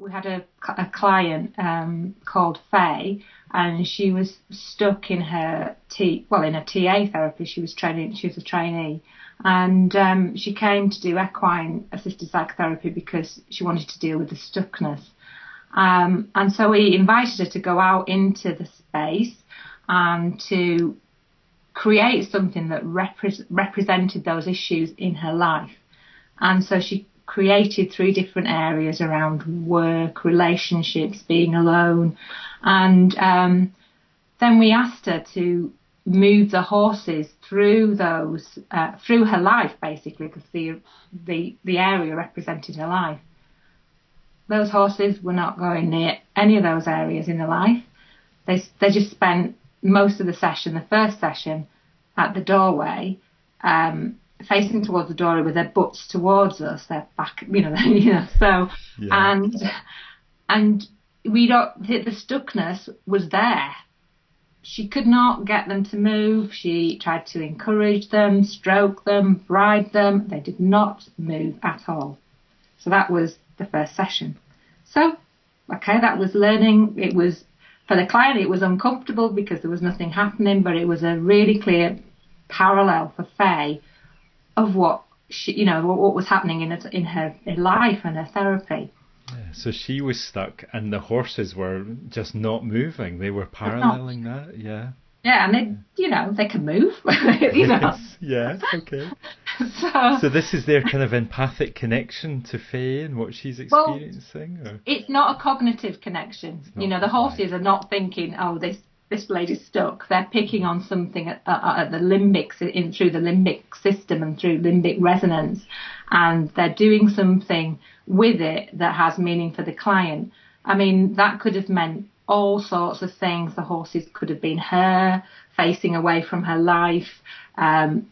we had a client called Faye, and she was stuck in her in a TA therapy. She was a trainee, and she came to do equine assisted psychotherapy because she wanted to deal with the stuckness. And so we invited her to go out into the space and to create something that represented those issues in her life. And so she created 3 different areas around work, relationships, being alone. And then we asked her to move the horses through those, through her life, basically, because the area represented her life. Those horses were not going near any of those areas in her life. They just spent most of the session, the first session, at the doorway, facing towards the doorway with their butts towards us, their back, so, yeah. And the stuckness was there. She could not get them to move. She tried to encourage them, stroke them, ride them. They did not move at all. So that was the first session. So, okay, that was learning. It was, for the client, it was uncomfortable because there was nothing happening, but it was a really clear parallel for Faye of what what was happening in her life and her therapy. Yeah, so she was stuck, and the horses were just not moving. They were paralleling that. Yeah. Yeah, and they can move. Yeah. Okay. So this is their kind of empathic connection to Faye and what she's experiencing. Or? It's not a cognitive connection. The horses are not thinking, "Oh, this lady's stuck." They're picking on something at the limbic, through the limbic system and through limbic resonance, and they're doing something with it that has meaning for the client. I mean, that could have meant all sorts of things. The horses could have been her facing away from her life.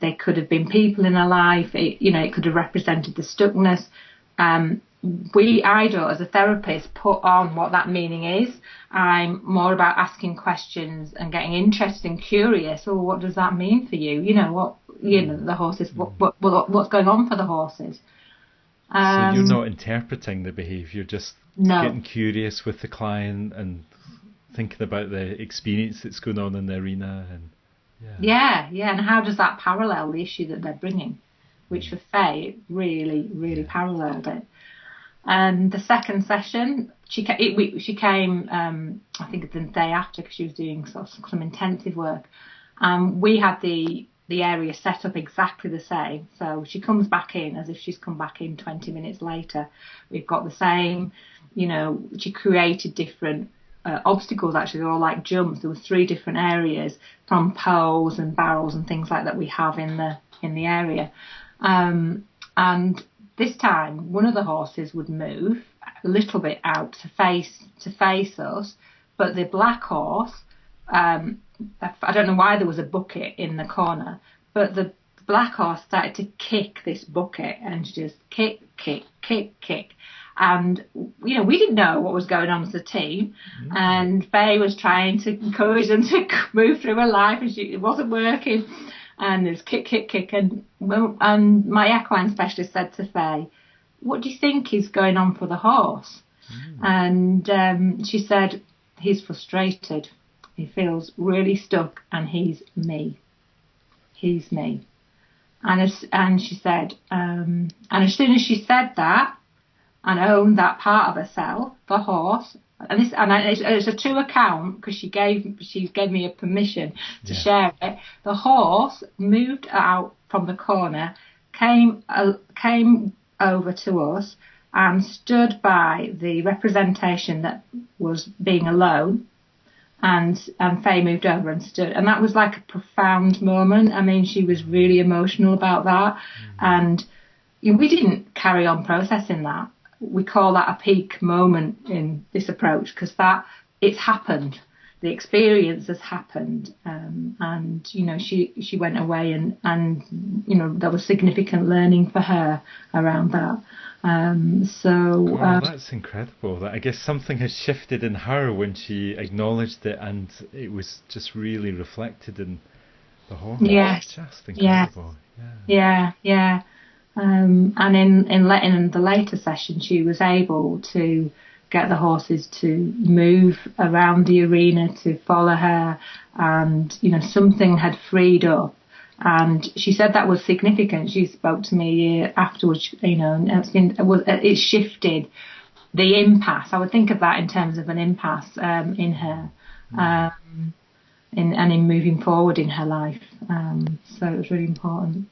They could have been people in her life. It could have represented the stuckness. I don't, as a therapist, put on what that meaning is. I'm more about asking questions and getting interested and curious. Oh, what does that mean for you? The horses. What's going on for the horses? So you're not interpreting the behaviour, just getting curious with the client and thinking about the experience that's going on in the arena. And and how does that parallel the issue that they're bringing? Which for Faye, really, really paralleled it. And the second session, she came, I think the day after, because she was doing some intensive work. We had the area set up exactly the same. So she comes back in as if she's come back in 20 minutes later. We've got the same, she created different obstacles, actually. They're all like jumps. There were 3 different areas from poles and barrels and things like that we have in the area. And this time, one of the horses would move a little bit out to face us, but the black horse, I don't know why there was a bucket in the corner, but the black horse started to kick this bucket and just kick. And, we didn't know what was going on as a team. Mm-hmm. And Faye was trying to encourage them to move through her life, and it wasn't working. And there's kick. And my equine specialist said to Faye, "What do you think is going on for the horse?" Mm. And she said, "He's frustrated. He feels really stuck, and he's me. He's me." And she said, and as soon as she said that and owned that part of herself, the horse, it's a true account because she gave me a permission to share it. The horse moved out from the corner, came over to us and stood by the representation that was being alone, and Faye moved over and stood, and that was like a profound moment. I mean, she was really emotional about that, and we didn't carry on processing that. We call that a peak moment in this approach because it's happened. The experience has happened, and she went away, and there was significant learning for her around that. That's incredible. I guess something has shifted in her when she acknowledged it, and it was just really reflected in the horse. Yes, just incredible. Yeah. And in the later session, she was able to get the horses to move around the arena, to follow her, and something had freed up. And she said that was significant. She spoke to me afterwards, and it shifted the impasse. I would think of that in terms of an impasse in her, in moving forward in her life. So it was really important.